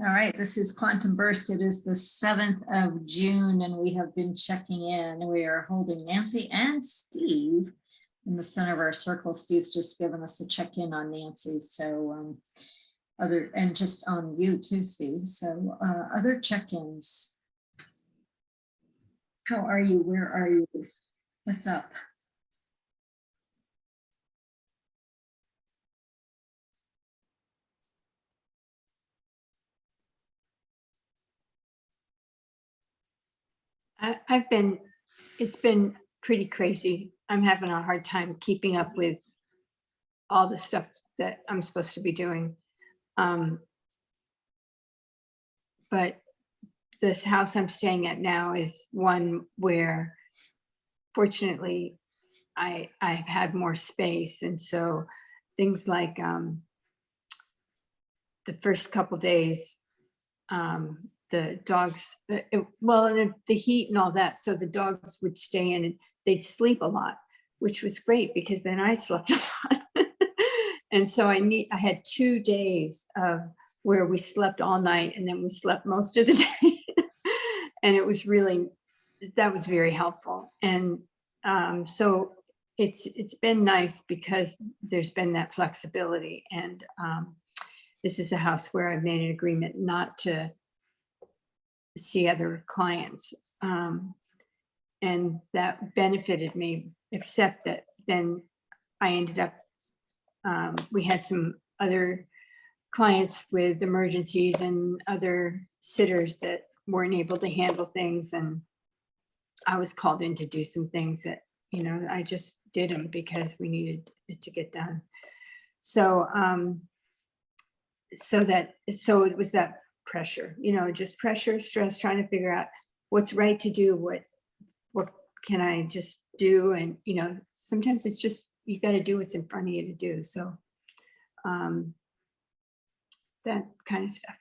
All right, this is Quantum Burst. It is the 7th of June, and we have been checking in. We are holding Nancy and Steve in the center of our circle. Steve's just given us a check-in on Nancy. So and just on you too, Steve. So other check-ins. How are you? Where are you? What's up? It's been pretty crazy. I'm having a hard time keeping up with all the stuff that I'm supposed to be doing. But this house I'm staying at now is one where fortunately I've had more space. And so things like the first couple days, the dogs, and the heat and all that. So the dogs would stay in and they'd sleep a lot, which was great because then I slept a lot. And so I had 2 days of where we slept all night and then we slept most of the day. And it was that was very helpful. And so it's been nice because there's been that flexibility. And this is a house where I've made an agreement not to see other clients. And that benefited me, except that then I ended up, we had some other clients with emergencies and other sitters that weren't able to handle things. And I was called in to do some things that, I just did them because we needed it to get done. So, so it was that pressure, just pressure, stress, trying to figure out what's right to do, what can I just do? And, sometimes it's just, you got to do what's in front of you to do. So that kind of stuff.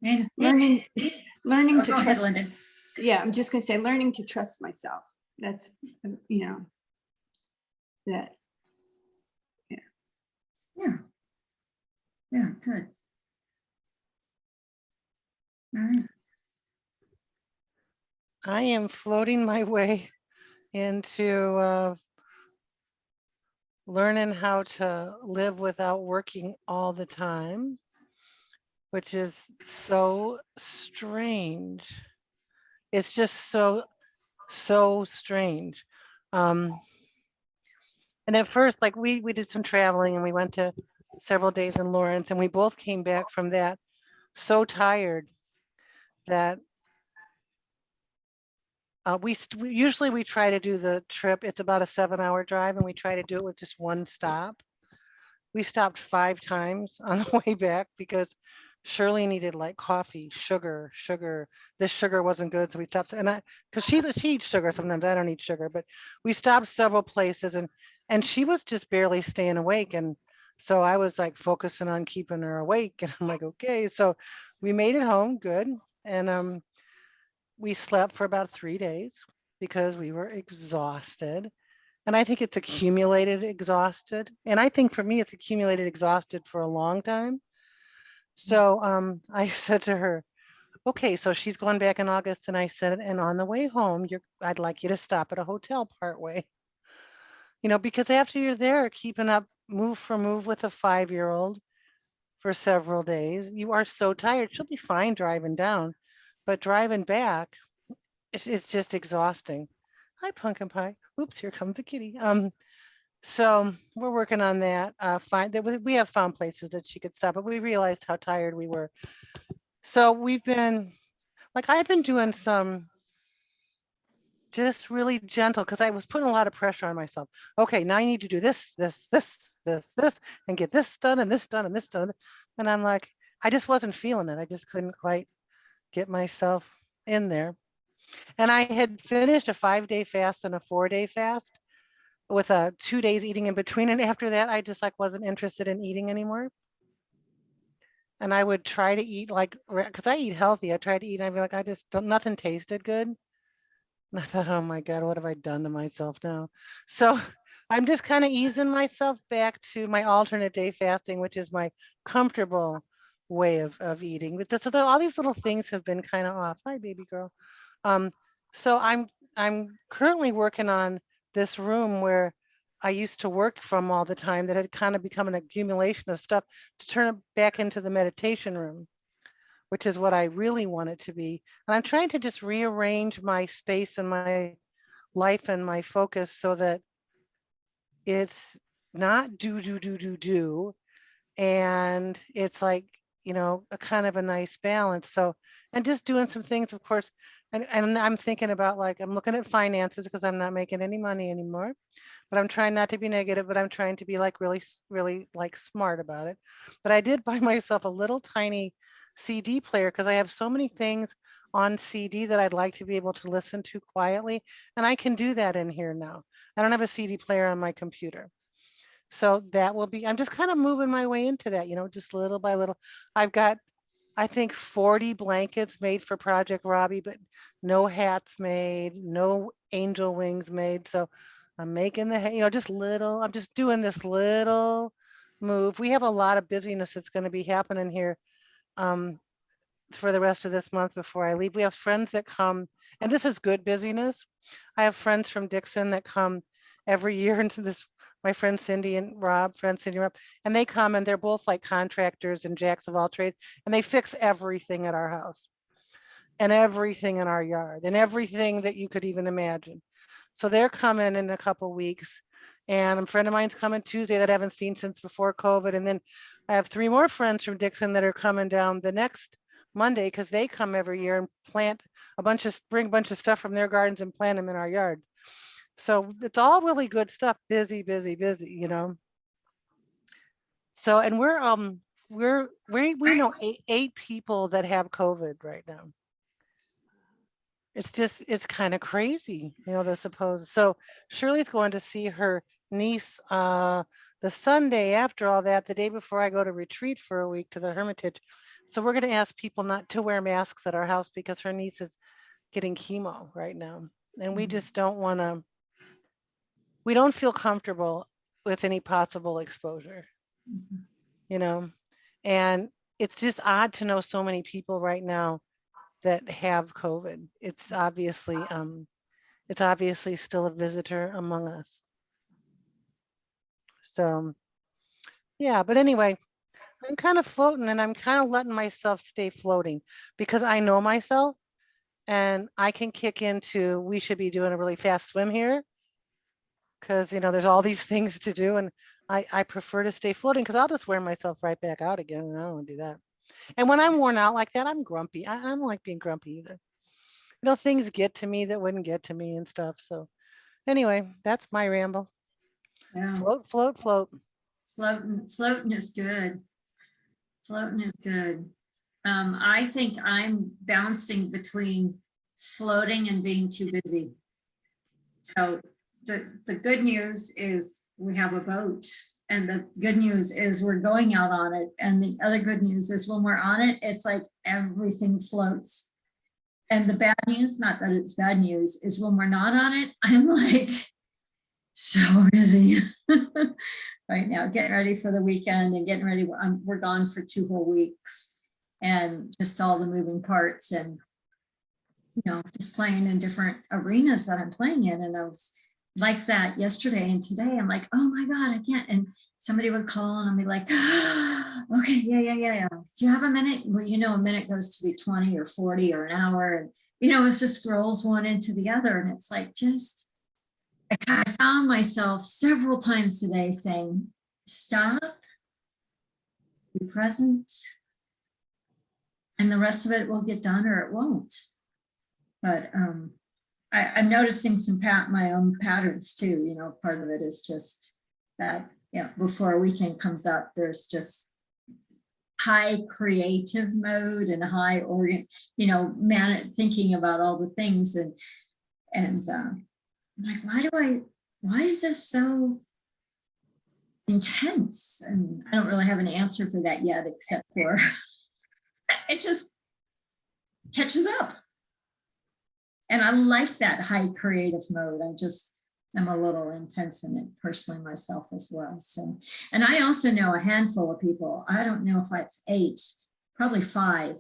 Okay. Learning to trust. Ahead, Linda. Yeah, I'm just gonna say learning to trust myself. That's that. Yeah. Yeah, good. All right. I am floating my way into learning how to live without working all the time, which is so strange. It's just so strange. And at first, like we did some traveling and we went to several days in Lawrence, and we both came back from that so tired that we usually try to do the trip. It's about a 7-hour drive, and we try to do it with just one stop. We stopped 5 times on the way back because Shirley needed like coffee, sugar. This sugar wasn't good, so we stopped. And because she eats sugar sometimes, I don't eat sugar, but we stopped several places, and she was just barely staying awake. And so I was like focusing on keeping her awake, and I'm like, okay. So we made it home good, and we slept for about 3 days because we were exhausted. And I think it's accumulated exhausted. And I think for me, it's accumulated exhausted for a long time. So I said to her, okay, so she's going back in August. And I said, and on the way home, I'd like you to stop at a hotel partway. Because after you're there, keeping up move for move with a 5-year-old for several days, you are so tired. She'll be fine driving down, but driving back, it's just exhausting. Hi, pumpkin pie. Oops, here comes the kitty. So we're working on that. We have found places that she could stop, but we realized how tired we were. So I've been doing some just really gentle, because I was putting a lot of pressure on myself. Okay, now you need to do this, and get this done and this done and this done. And I'm like, I just wasn't feeling it. I just couldn't quite get myself in there. And I had finished a 5-day fast and a 4-day fast with 2 days eating in between. And after that, I just wasn't interested in eating anymore. And I would try to eat because I eat healthy. I tried to eat and I'd be like, nothing tasted good. And I thought, oh my God, what have I done to myself now? So I'm just kind of easing myself back to my alternate day fasting, which is my comfortable way of eating. But so all these little things have been kind of off. Hi, baby girl. So I'm currently working on this room where I used to work from all the time that had kind of become an accumulation of stuff to turn it back into the meditation room, which is what I really want it to be. And I'm trying to just rearrange my space and my life and my focus so that it's not do, and it's like, you know, a kind of a nice balance. So, and just doing some things, of course, and I'm thinking about, like, I'm looking at finances because I'm not making any money anymore, but I'm trying not to be negative, but I'm trying to be like really like smart about it. But I did buy myself a little tiny CD player because I have so many things on CD that I'd like to be able to listen to quietly. And I can do that in here now. I don't have a CD player on my computer. So that will be, I'm just kind of moving my way into that, you know, just little by little. I've got, I think 40 blankets made for Project Robbie, but no hats made, no angel wings made. So I'm making the, you know, just little, I'm just doing this little move. We have a lot of busyness that's going to be happening here for the rest of this month before I leave. We have friends that come, and this is good busyness. I have friends from Dixon that come every year into this, my friend Cindy and Rob, and they come and they're both like contractors and jacks of all trades, and they fix everything at our house and everything in our yard and everything that you could even imagine. So they're coming in a couple weeks, and a friend of mine's coming Tuesday that I haven't seen since before COVID. And then I have 3 more friends from Dixon that are coming down the next Monday because they come every year and plant bring a bunch of stuff from their gardens and plant them in our yard. So it's all really good stuff, busy, you know. So, and we know eight people that have COVID right now. It's kind of crazy, you know, the supposed. So Shirley's going to see her niece the Sunday after all that, the day before I go to retreat for a week to the Hermitage. So we're going to ask people not to wear masks at our house because her niece is getting chemo right now. And we just don't want to, we don't feel comfortable with any possible exposure, you know, and it's just odd to know so many people right now that have COVID. It's obviously still a visitor among us. So yeah, but anyway, I'm kind of floating, and I'm kind of letting myself stay floating because I know myself, and I can kick into, we should be doing a really fast swim here because, you know, there's all these things to do, and I prefer to stay floating because I'll just wear myself right back out again, and I don't want to do that. And when I'm worn out like that, I'm grumpy. I don't like being grumpy either. You know, things get to me that wouldn't get to me and stuff. So anyway, that's my ramble. Yeah. Float, float, float. Floating is good. Floating is good. I think I'm bouncing between floating and being too busy. So the good news is we have a boat, and the good news is we're going out on it. And the other good news is when we're on it, it's like everything floats. And the bad news, not that it's bad news, is when we're not on it, I'm like so busy right now, getting ready for the weekend and getting ready. We're gone for 2 whole weeks, and just all the moving parts, and you know, just playing in different arenas that I'm playing in. And I was like that yesterday and today. I'm like, oh my God, I can't. And somebody would call and I'd be like, okay, yeah. Do you have a minute? Well, you know, a minute goes to be 20 or 40 or an hour. And, you know, it's just scrolls one into the other. And it's like, just, I found myself several times today saying, stop, be present, and the rest of it will get done or it won't. But I'm noticing my own patterns too. You know, part of it is just that, yeah, before a weekend comes up, there's just high creative mode and high you know, thinking about all the things. And I'm like, why is this so intense? And I don't really have an answer for that yet, except for it just catches up. And I like that high creative mode. I just, am a little intense in it personally myself as well. So, and I also know a handful of people, I don't know if it's 8, probably 5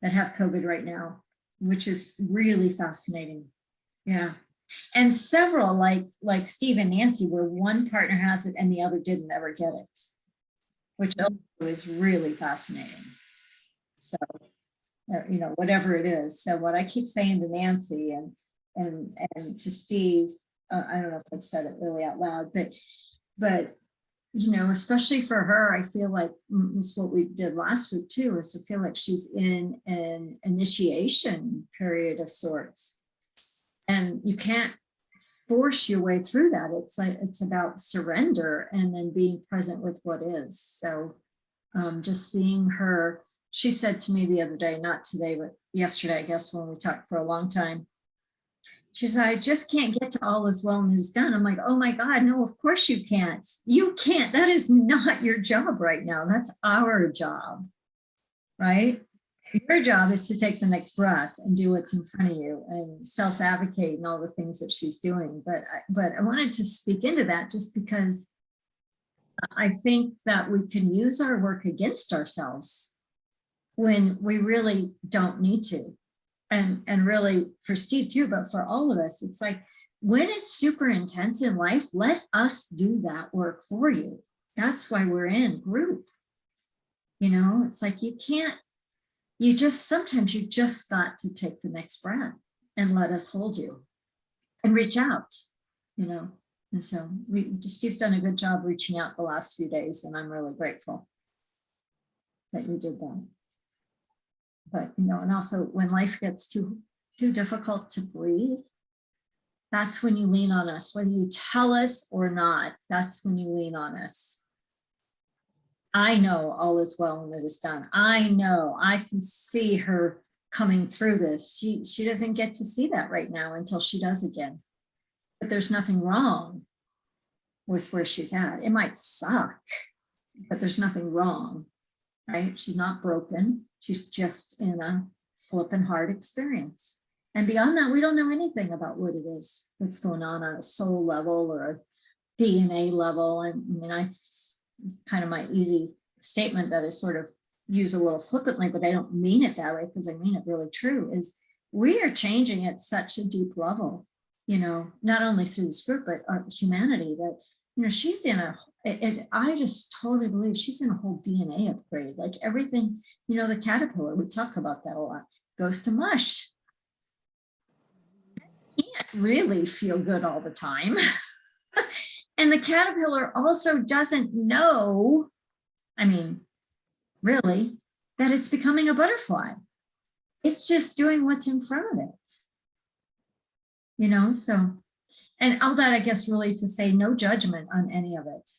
that have COVID right now, which is really fascinating. Yeah. And several like Steve and Nancy, where one partner has it and the other didn't ever get it, which also is really fascinating. So, you know, whatever it is. So what I keep saying to Nancy and to Steve, I don't know if I've said it really out loud, but you know, especially for her, I feel like this is what we did last week too, is to feel like she's in an initiation period of sorts. And you can't force your way through that. It's like, it's about surrender and then being present with what is. So just seeing her, she said to me the other day, not today, but yesterday, I guess, when we talked for a long time, she said, I just can't get to all is well and is done. I'm like, oh my God, no, of course you can't. You can't. That is not your job right now. That's our job, right? Your job is to take the next breath and do what's in front of you and self-advocate and all the things that she's doing. But I wanted to speak into that just because I think that we can use our work against ourselves when we really don't need to. And really for Steve too, but for all of us, it's like when it's super intense in life, let us do that work for you. That's why we're in group. You know, it's like you can't, sometimes you just got to take the next breath and let us hold you and reach out, you know. And so Steve's done a good job reaching out the last few days, and I'm really grateful that you did that. But, you know, and also when life gets too difficult to breathe, that's when you lean on us, whether you tell us or not, that's when you lean on us. I know all is well and it is done. I know, I can see her coming through this. She doesn't get to see that right now until she does again. But there's nothing wrong with where she's at. It might suck, but there's nothing wrong, right? She's not broken. She's just in a flippin' hard experience. And beyond that, we don't know anything about what it is that's going on a soul level or a DNA level. I mean, I kind of my easy statement that I sort of use a little flippantly, but I don't mean it that way because I mean it really true, is we are changing at such a deep level, you know, not only through this group, but our humanity that, you know, she's in a, I just totally believe she's in a whole DNA upgrade, like everything, you know, the caterpillar, we talk about that a lot, goes to mush. Can't really feel good all the time. And the caterpillar also doesn't know, I mean, really, that it's becoming a butterfly. It's just doing what's in front of it. You know, so, and all that, I guess, really to say no judgment on any of it.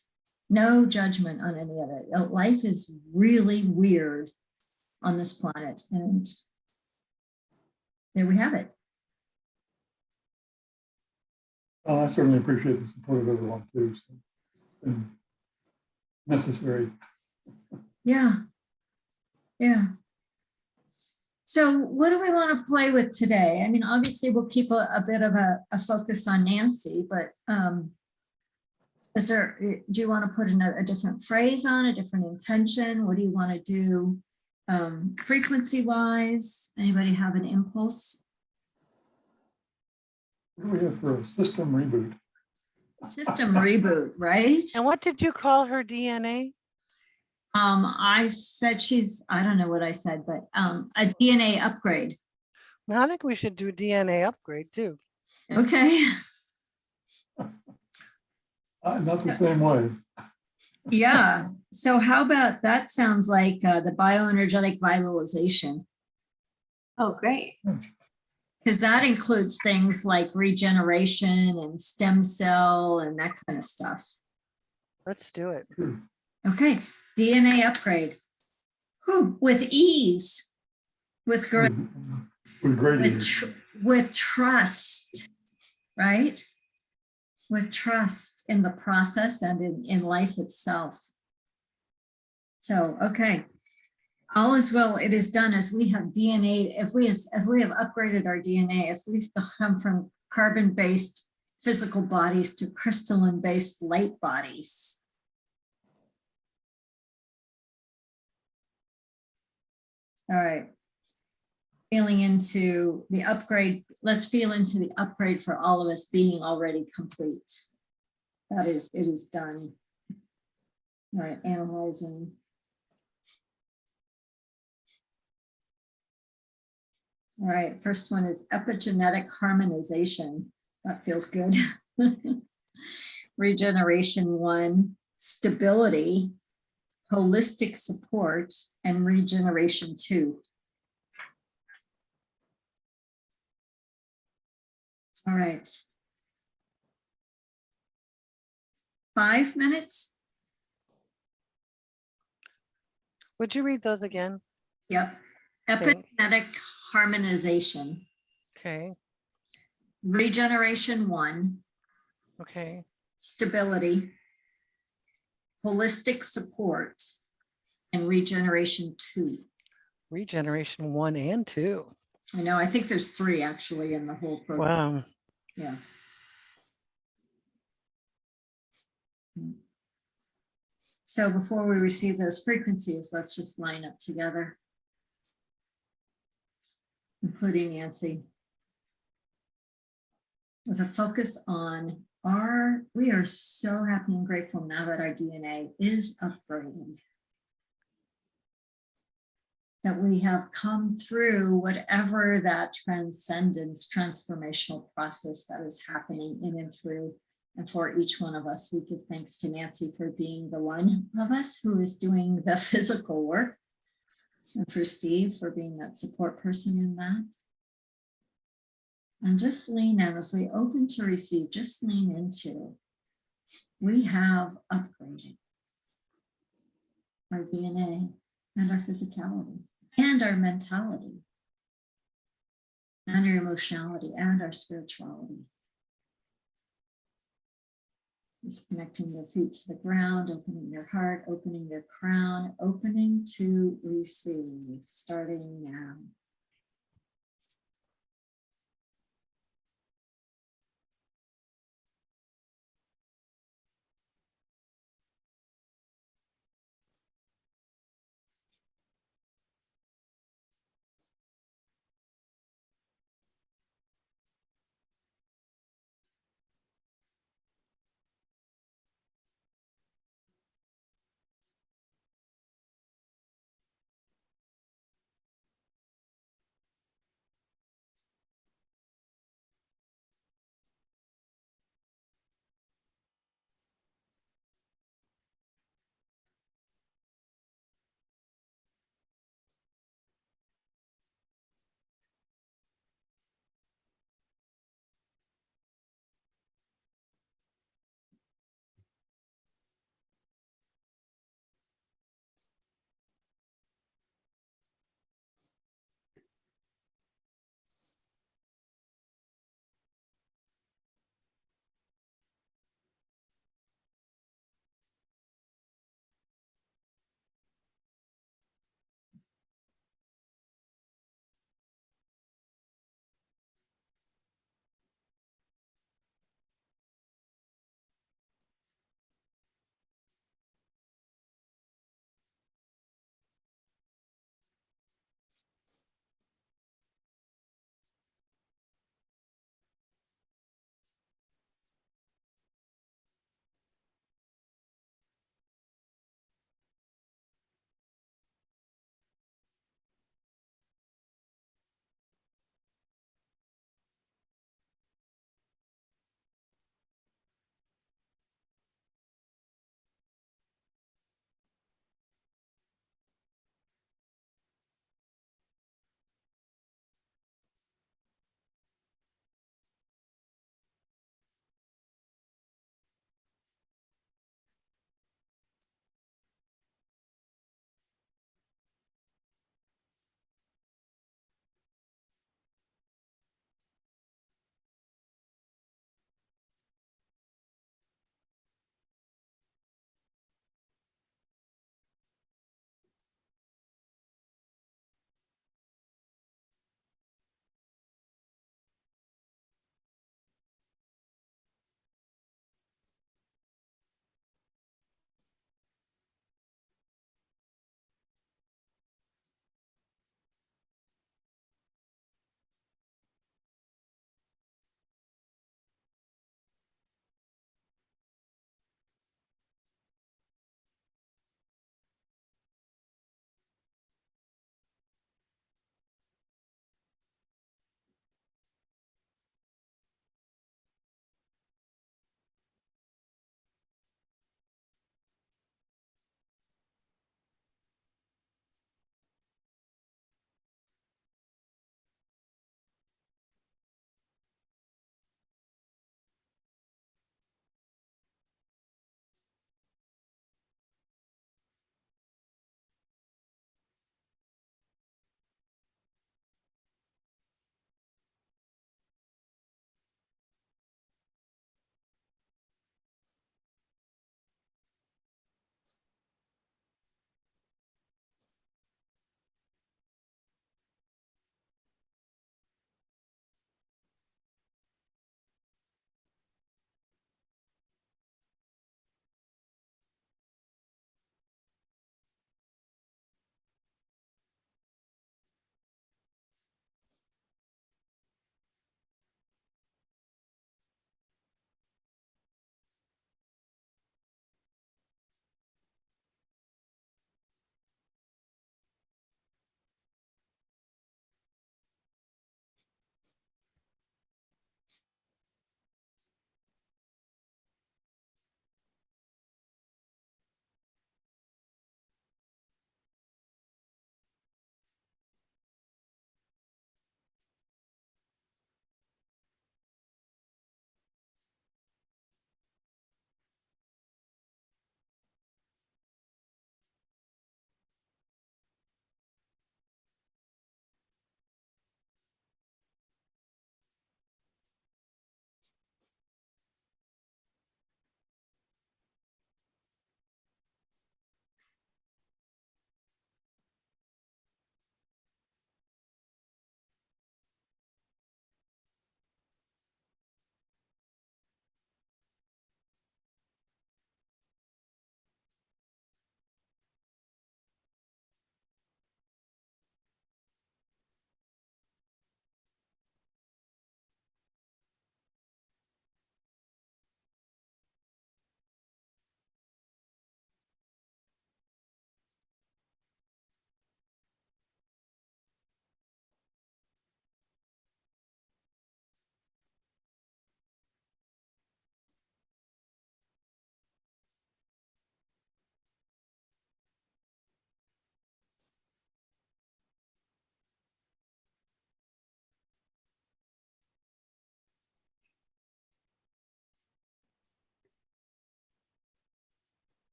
No judgment on any of it. Life is really weird on this planet. And there we have it. I certainly appreciate the support of everyone too. So, and necessary. Yeah. Yeah. So what do we want to play with today? I mean, obviously we'll keep a bit of a focus on Nancy, but is there, do you want to put in a different phrase on, a different intention? What do you want to do frequency wise? Anybody have an impulse? What do we have for a system reboot? System reboot, right? And what did you call her DNA? I said she's, I don't know what I said, but a DNA upgrade. Well, I think we should do DNA upgrade too. Okay. Not the same way. Yeah. So how about that? Sounds like the bioenergetic vitalization. Oh, great. Because that includes things like regeneration and stem cell and that kind of stuff. Let's do it. Okay. DNA upgrade. Whew, with ease, with great, With great ease. with trust, right? With trust in the process and in life itself. So, okay. All is well, it is done as we have DNA, as we have upgraded our DNA, as we've come from carbon-based physical bodies to crystalline-based light bodies. All right. Feeling into the upgrade. Let's feel into the upgrade for all of us being already complete. That is, it is done. All right, analyzing. All right, first one is epigenetic harmonization. That feels good. Regeneration 1, stability, holistic support, and regeneration 2. All right. 5 minutes? Would you read those again? Yep. Thanks. Epigenetic harmonization, Okay, regeneration 1, okay. stability, holistic support, and regeneration 2. Regeneration 1 and 2. I know, I think there's 3 actually in the whole program. Wow. Yeah. So before we receive those frequencies, let's just line up together, including Nancy, with a focus on we are so happy and grateful now that our DNA is upgraded, that we have come through whatever that transcendence, transformational process that is happening in and through. And for each one of us, we give thanks to Nancy for being the one of us who is doing the physical work, and for Steve for being that support person in that. And just lean in as we open to receive, just lean into, we have upgraded our DNA and our physicality and our mentality and our emotionality and our spirituality. Just connecting your feet to the ground, opening your heart, opening your crown, opening to receive, starting now.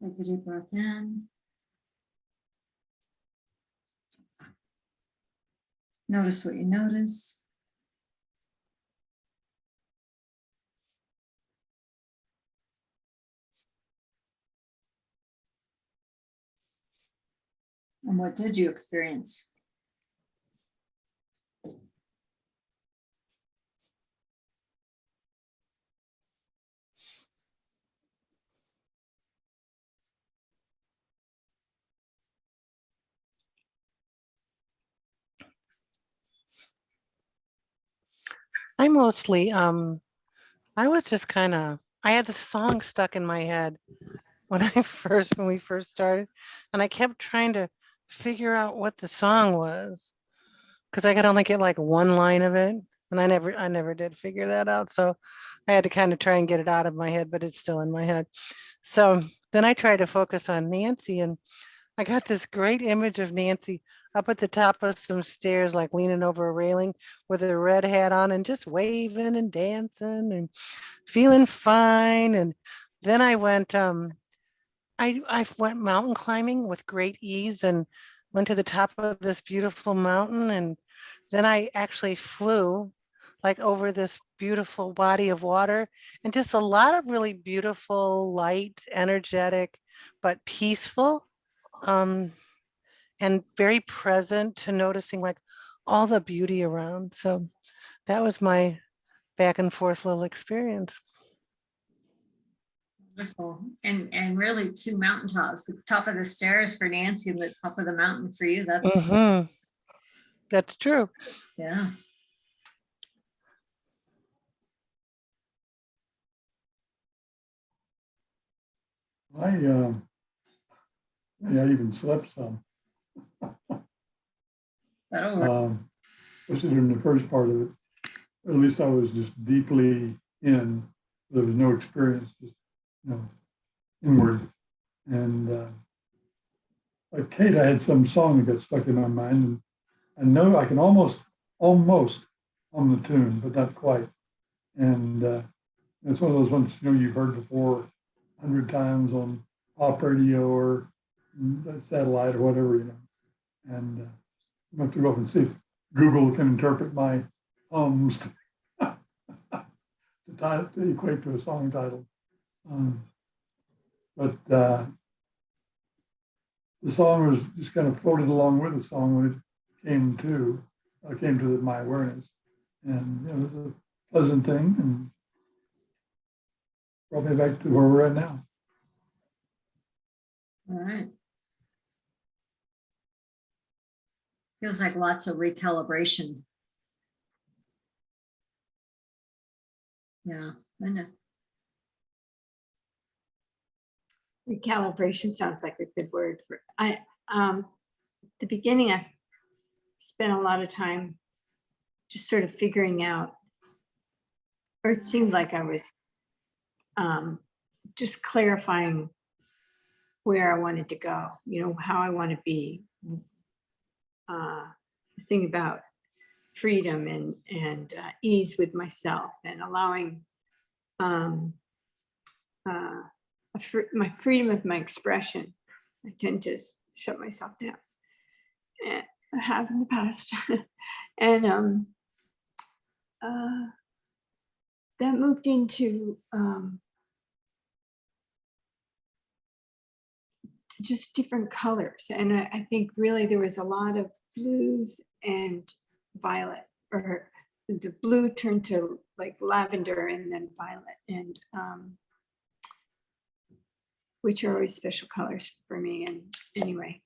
Take a deep breath in. Notice what you notice. And what did you experience? I mostly, I was just kind of, I had the song stuck in my head when when we first started, and I kept trying to figure out what the song was because I could only get like one line of it, and I never did figure that out. So I had to kind of try and get it out of my head, but it's still in my head. So then I tried to focus on Nancy, and I got this great image of Nancy up at the top of some stairs, like leaning over a railing with a red hat on and just waving and dancing and feeling fine. And then I went mountain climbing with great ease and went to the top of this beautiful mountain. And then I actually flew like over this beautiful body of water and just a lot of really beautiful, light, energetic, but peaceful. And very present to noticing like all the beauty around. So that was my back and forth little experience. Wonderful. And really two mountaintops, the top of the stairs for Nancy and the top of the mountain for you. That's That's true. yeah. I even slept some. That'll work. Especially during the first part of it. At least I was just deeply in. There was no experience, just inward. And like Kate, I had some song that got stuck in my mind, and I know I can almost hum the tune, but not quite. And it's one of those ones you've heard before 100 times on pop radio or satellite or whatever, And I have to go up and see if Google can interpret my hums to equate to a song title. But the song was just kind of floated along with the song when it came to my awareness, and it was a pleasant thing, and brought me back to where we're at now. All right. Feels like lots of recalibration. Yeah, I know. Recalibration sounds like a good word for the beginning. I spent a lot of time just sort of figuring out, or it seemed like I was just clarifying where I wanted to go, how I want to be. The thing about freedom and ease with myself and allowing my freedom of my expression. I tend to shut myself down. And I have in the past. And that moved into just different colors. And I think really there was a lot of blues and violet, or the blue turned to like lavender and then violet, and which are always special colors for me. And anyway,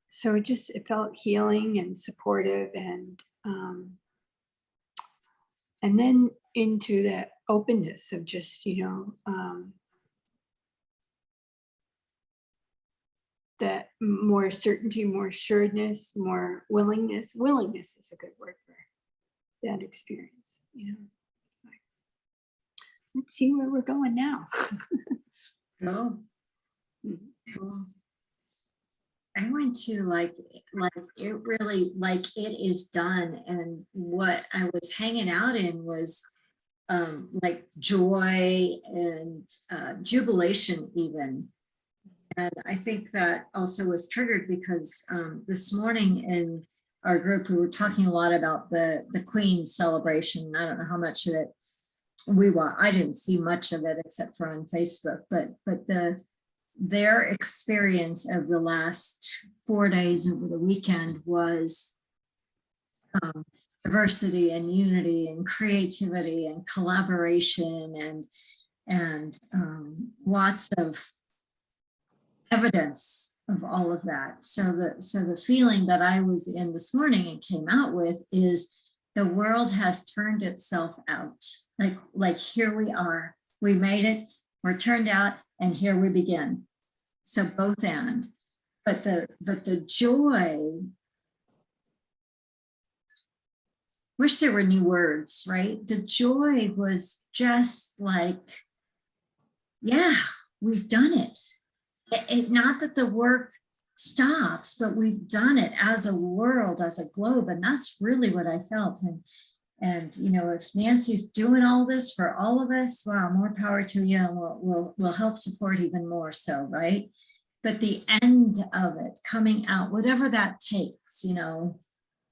so it felt healing and supportive, and then into that openness of just, that more certainty, more assuredness, more willingness. Willingness is a good word for that experience, Let's see where we're going now. Cool. Cool. I went to like it really, like it is done. And what I was hanging out in was like joy and jubilation even. And I think that also was triggered because this morning in our group, we were talking a lot about the Queen celebration. I don't know how much of it I didn't see much of it except for on Facebook, but their experience of the last 4 days over the weekend was diversity and unity and creativity and collaboration and lots of evidence of all of that. So the feeling that I was in this morning and came out with is the world has turned itself out. Like here we are, we made it, we're turned out, and here we begin. So both and, but the joy, wish there were new words, right? The joy was just like, yeah, we've done it. Not that the work stops, but we've done it as a world, as a globe. And that's really what I felt. And you know, if Nancy's doing all this for all of us, wow, more power to you. And we'll help support even more so, right? But the end of it coming out, whatever that takes, you know,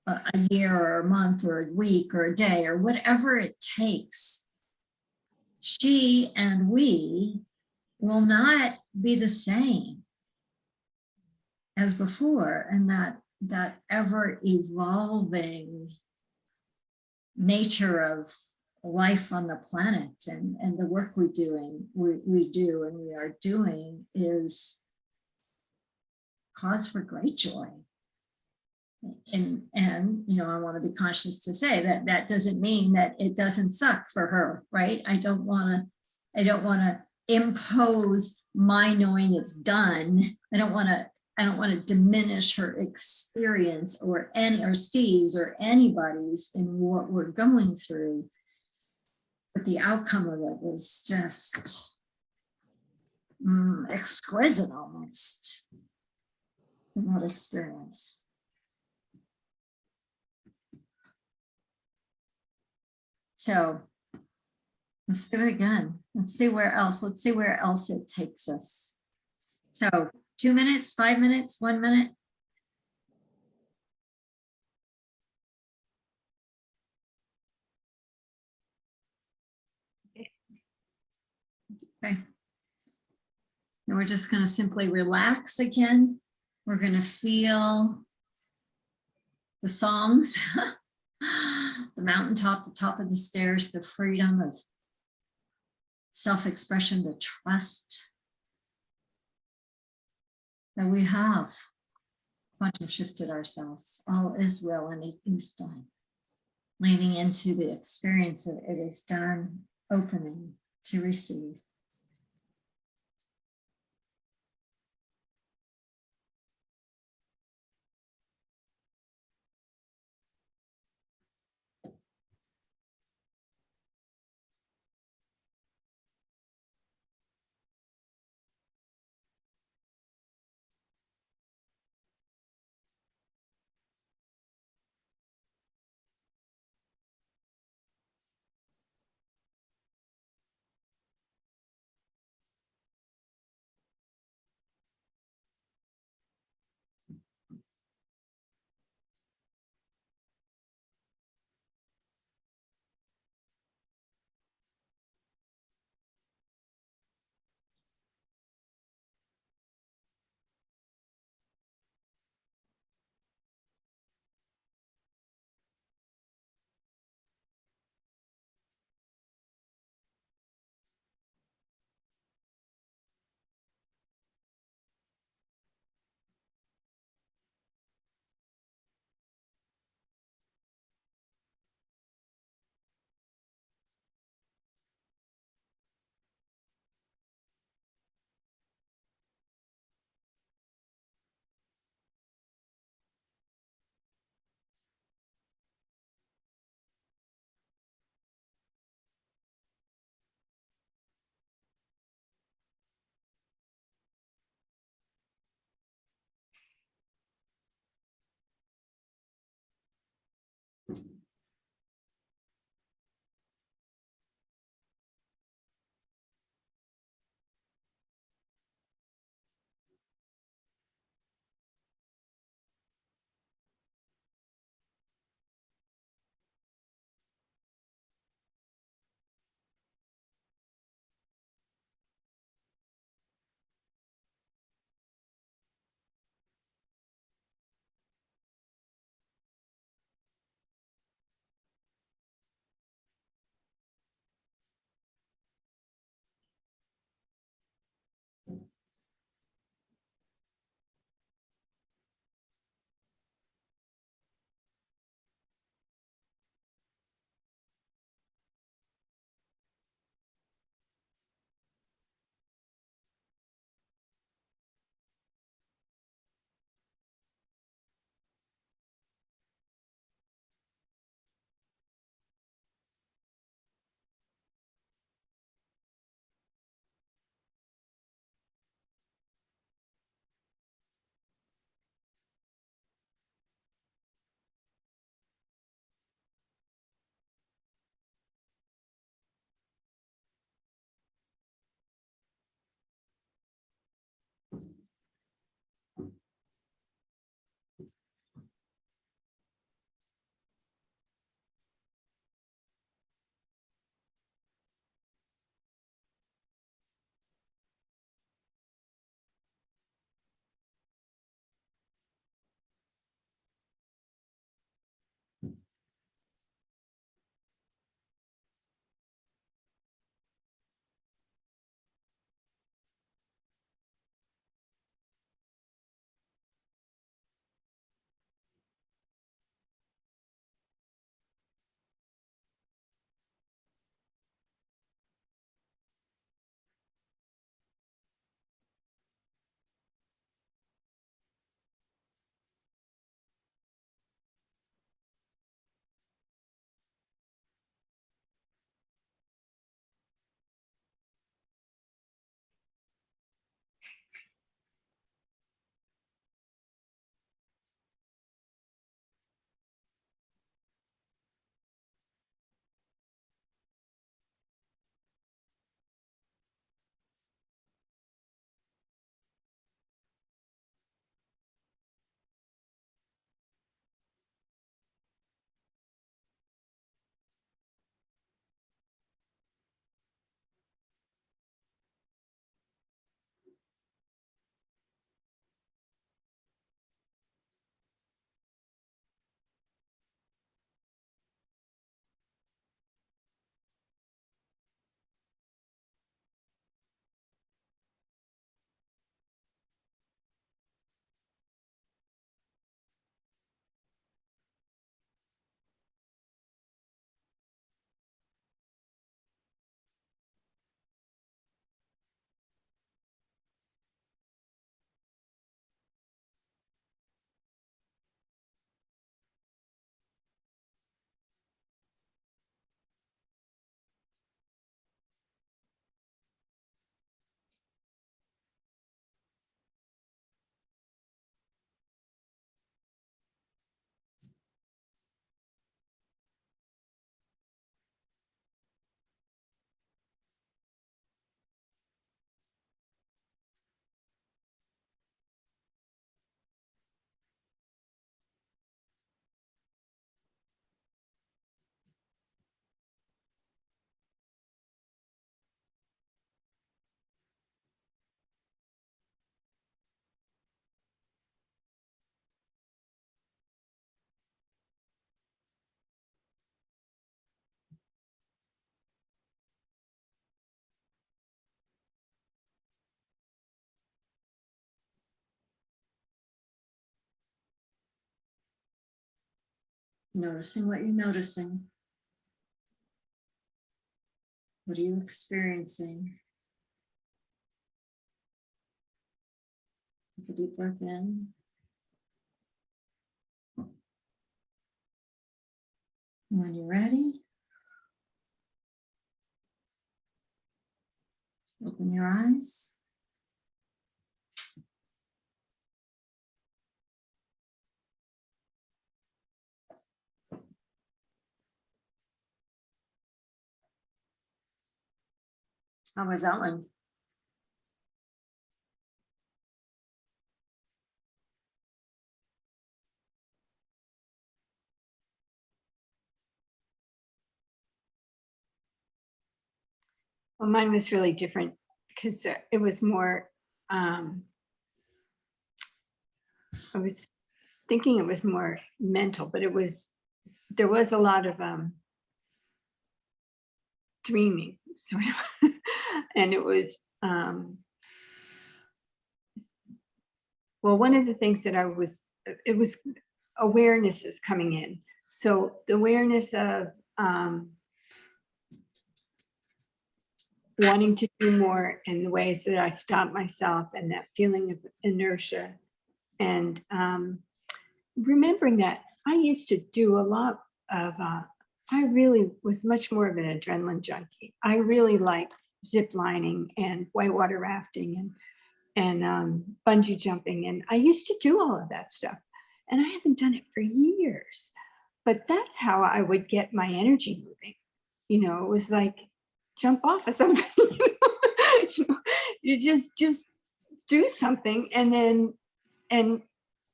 a year or a month or a week or a day or whatever it takes, she and we will not be the same as before. And that ever evolving nature of life on the planet and the work we are doing is cause for great joy. And you know, I want to be conscious to say that doesn't mean that it doesn't suck for her, right? I don't want to impose my knowing it's done. I don't want to diminish her experience or Steve's or anybody's in what we're going through. But the outcome of it was just exquisite almost in that experience. So let's do it again. Let's see where else it takes us. So 2 minutes, 5 minutes, 1 minute. Okay. And we're just going to simply relax again. We're going to feel the songs, the mountaintop, the top of the stairs, the freedom of self-expression, the trust that we have quantum shifted ourselves. All is well and it is done. Leaning into the experience of it is done, opening to receive. Noticing what you're noticing. What are you experiencing? Take a deep breath in. When you're ready, open your eyes. How was that one? Well, mine was really different because it was more, I was thinking it was more mental, but there was a lot of dreaming sort of, and it was, well, one of the things that it was awareness is coming in. So the awareness of wanting to do more in the ways that I stop myself, and that feeling of inertia, and remembering that I used to do a lot of, I really was much more of an adrenaline junkie. I really liked zip lining and whitewater rafting and bungee jumping. And I used to do all of that stuff. And I haven't done it for years. But that's how I would get my energy moving. You know, it was like jump off of something. You just do something, and then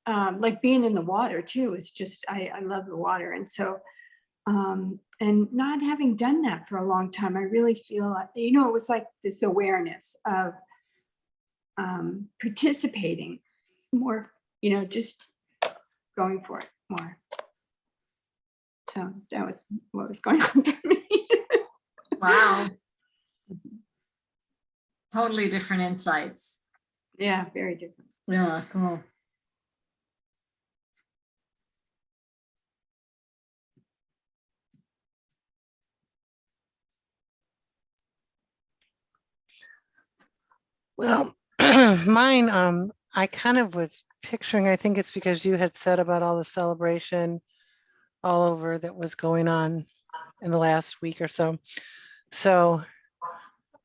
like being in the water too is just, I love the water. And so and not having done that for a long time, I really feel like, you know, it was like this awareness of participating more, you know, just going for it more. So that was what was going on for me. Wow. Totally different insights. Yeah, very different. Yeah, cool. Well, mine, I kind of was picturing, I think it's because you had said about all the celebration all over that was going on in the last week or so. So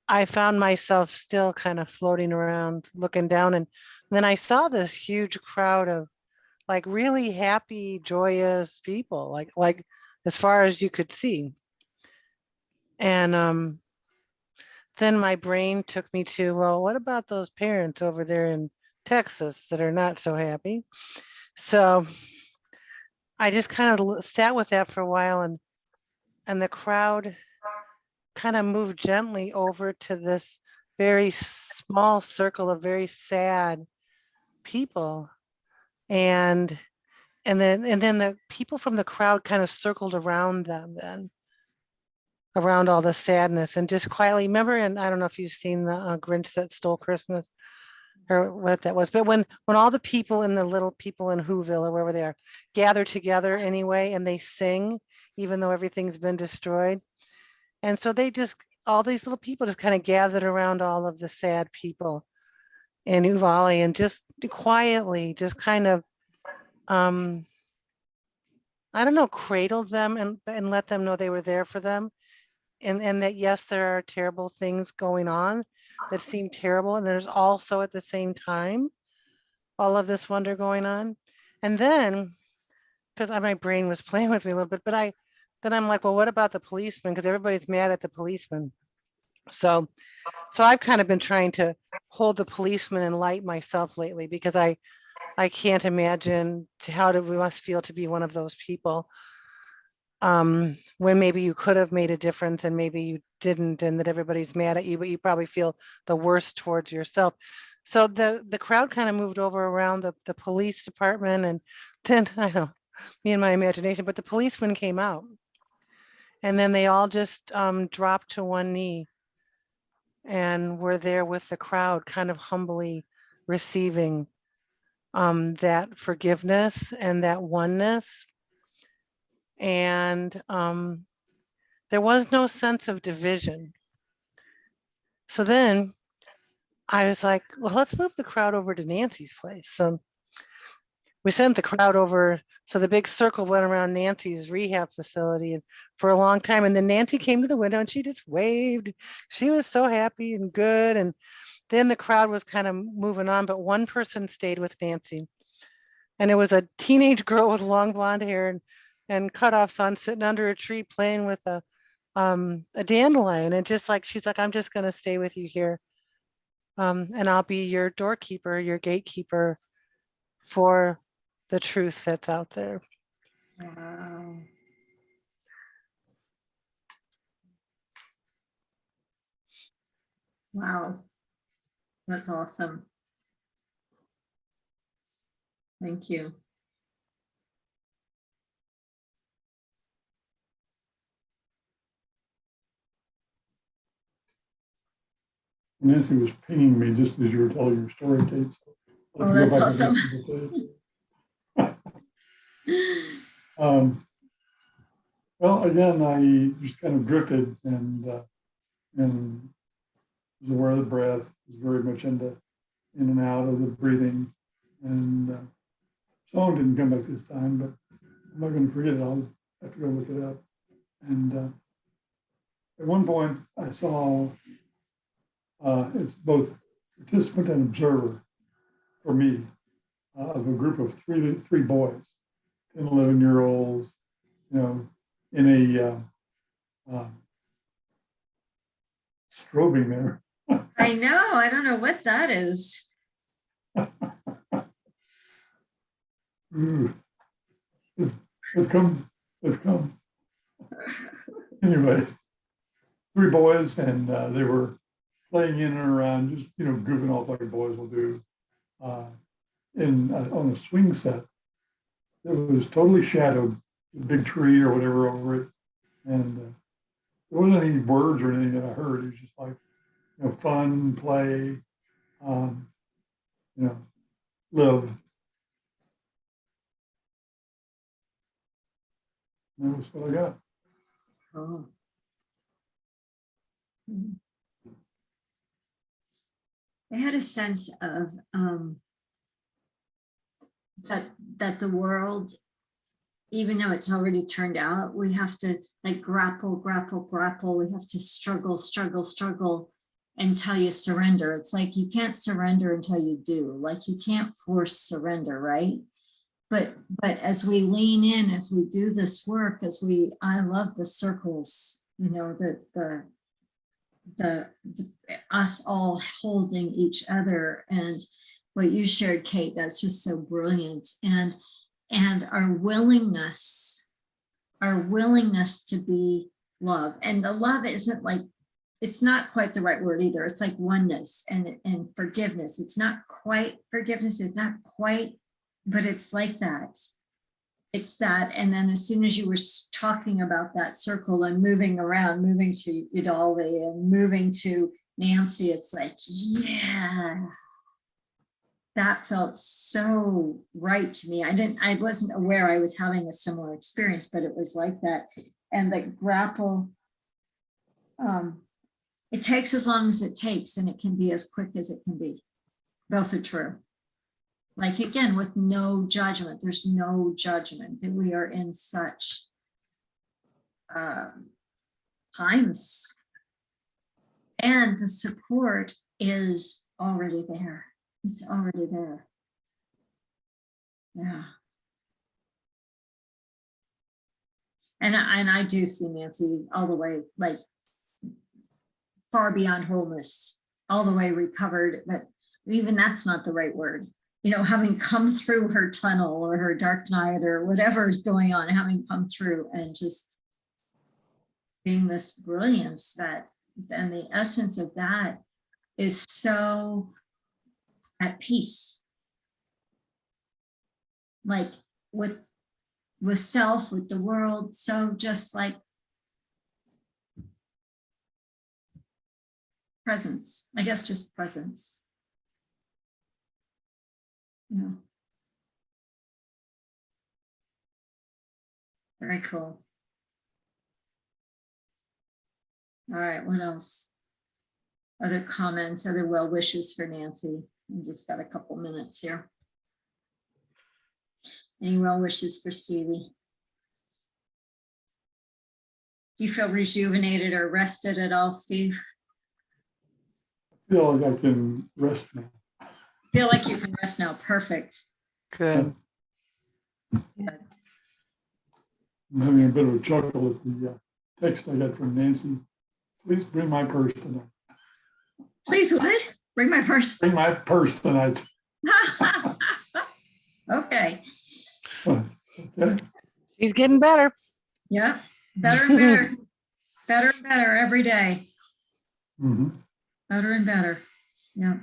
I found myself still kind of floating around, looking down, and then I saw this huge crowd of like really happy, joyous people, like as far as you could see. And then my brain took me to, well, what about those parents over there in Texas that are not so happy? So I just kind of sat with that for a while, and the crowd kind of moved gently over to this very small circle of very sad people. And then the people from the crowd kind of circled around them then, around all the sadness, and just quietly remember, and I don't know if you've seen the Grinch That Stole Christmas or what that was, but when all the people in the little people in Whoville or wherever they are gather together anyway, and they sing, even though everything's been destroyed. And so they just, all these little people just kind of gathered around all of the sad people in Uvalde, and just quietly, just kind of, I don't know, cradled them and let them know they were there for them. And that, yes, there are terrible things going on that seem terrible. And there's also at the same time, all of this wonder going on. And then, because my brain was playing with me a little bit, but then I'm like, well, what about the policeman? Because everybody's mad at the policeman. So I've kind of been trying to hold the policeman in light myself lately, because I can't imagine how we must feel to be one of those people, when maybe you could have made a difference and maybe you didn't, and that everybody's mad at you, but you probably feel the worst towards yourself. So the crowd kind of moved over around the police department, and then I don't know, me and my imagination, but the policeman came out, and then they all just dropped to one knee and were there with the crowd, kind of humbly receiving that forgiveness and that oneness. And there was no sense of division. So then I was like, well, let's move the crowd over to Nancy's place. So we sent the crowd over. So the big circle went around Nancy's rehab facility and for a long time. And then Nancy came to the window and she just waved. She was so happy and good. And then the crowd was kind of moving on, but one person stayed with Nancy. And it was a teenage girl with long blonde hair and cutoffs on, sitting under a tree playing with a dandelion. And just like, she's like, I'm just going to stay with you here. And I'll be your doorkeeper, your gatekeeper for the truth that's out there. Wow. Wow. That's awesome. Thank you. Nancy was pinging me just as you were telling your story, Kate. So Oh, that's awesome. Well, again, I just kind of drifted and was aware of the breath, was very much into in and out of the breathing. And song didn't come back this time, but I'm not going to forget it. I'll have to go look it up. And at one point, I saw it's both participant and observer for me of a group of three boys, 10, 11-year-olds, you know, in a strobing there. I know. I don't know what that is. They've come. Anyway, three boys, and they were playing in and around, just, you know, goofing off like boys will do, on a swing set. It was totally shadowed, a big tree or whatever over it, and there wasn't any words or anything that I heard. It was just like, you know, fun, play, you know, love. And that was what I got. Oh. I had a sense of that the world, even though it's already turned out, we have to like grapple. We have to struggle until you surrender. It's like you can't surrender until you do. Like you can't force surrender, right? But as we lean in, as we do this work, I love the circles, you know, the us all holding each other, and what you shared, Kate, that's just so brilliant. And our willingness to be love. And the love isn't like, it's not quite the right word either. It's like oneness and forgiveness. It's not quite forgiveness. It's not quite, but it's like that. It's that. And then as soon as you were talking about that circle and moving around, moving to Idalvi and moving to Nancy, it's like, yeah, that felt so right to me. I wasn't aware I was having a similar experience, but it was like that. And the grapple, it takes as long as it takes, and it can be as quick as it can be. Both are true. Like, again, with no judgment, there's no judgment, that we are in such times. And the support is already there. It's already there. Yeah. And I do see Nancy all the way, like far beyond wholeness, all the way recovered, but even that's not the right word. You know, having come through her tunnel or her dark night or whatever is going on, having come through and just being this brilliance that, and the essence of that is so at peace. Like with self, with the world, so just like presence, I guess, just presence. You know. Very cool. All right, what else? Other comments, other well wishes for Nancy? We just got a couple minutes here. Any well wishes for Stevie? Do you feel rejuvenated or rested at all, Steve? I feel like I can rest now. Feel like you can rest now. Perfect. Good. I'm having a bit of a chuckle at the text I got from Nancy. Please bring my purse tonight. Please, what? Bring my purse. Bring my purse tonight. Okay. Okay. She's getting better. Yeah. Better and better. Better and better every day. Mhm. Better and better. Yeah.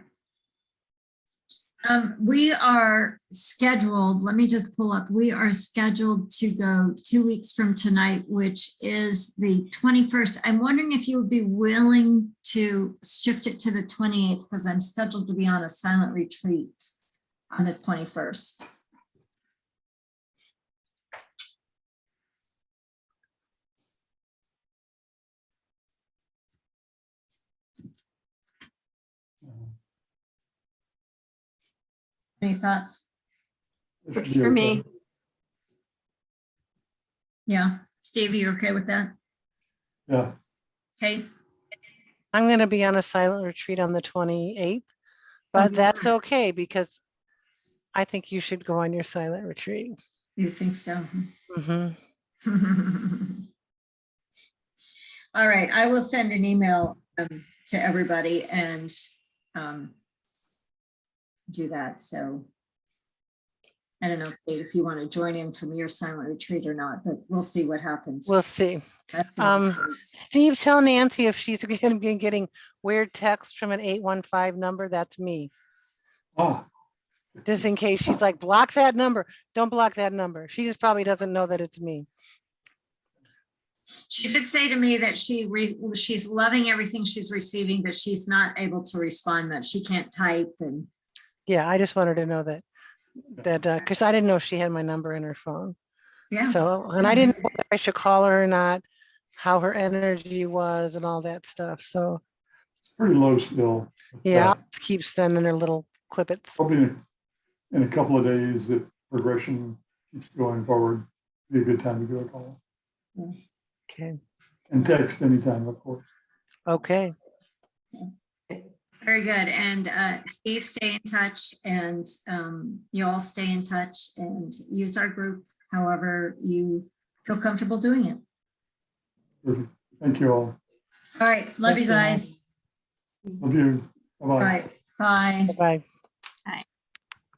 We are scheduled, let me just pull up, we are scheduled to go 2 weeks from tonight, which is the 21st. I'm wondering if you would be willing to shift it to the 28th, because I'm scheduled to be on a silent retreat on the 21st. Any thoughts? That Works should be for okay. me. Yeah. Stevie, you okay with that? Yeah. Okay. I'm going to be on a silent retreat on the 28th, but Okay. that's okay because I think you should go on your silent retreat. You think so? Mhm. All right, I will send an email to everybody and do that. So I don't know, Kate, if you want to join in from your silent retreat or not, but we'll see what happens. We'll see. That's what it is. Steve, tell Nancy if she's going to be getting weird texts from an 815 number, that's me. Ah, Just in case she's like, block that number. Don't block that number. She just probably doesn't know that it's me. She did say to me that she's loving everything she's receiving, but she's not able to respond much. She can't type and Yeah, I just wanted to know that because I didn't know she had my number in her phone. yeah. So, and I didn't know if I should call her or not, how her energy was and all that stuff. So it's pretty low still. yeah, I'll just keep sending her little quippets. Probably in a couple of days, if progression keeps going forward, be a good time to do a call. Okay. And text anytime, of course. Okay. Very good. And Steve, stay in touch, and you all stay in touch and use our group however you feel comfortable doing it. Perfect. Thank you all. All right. Love Thank you you all. guys. Love you. Bye-bye. All right. Bye. Bye. Bye.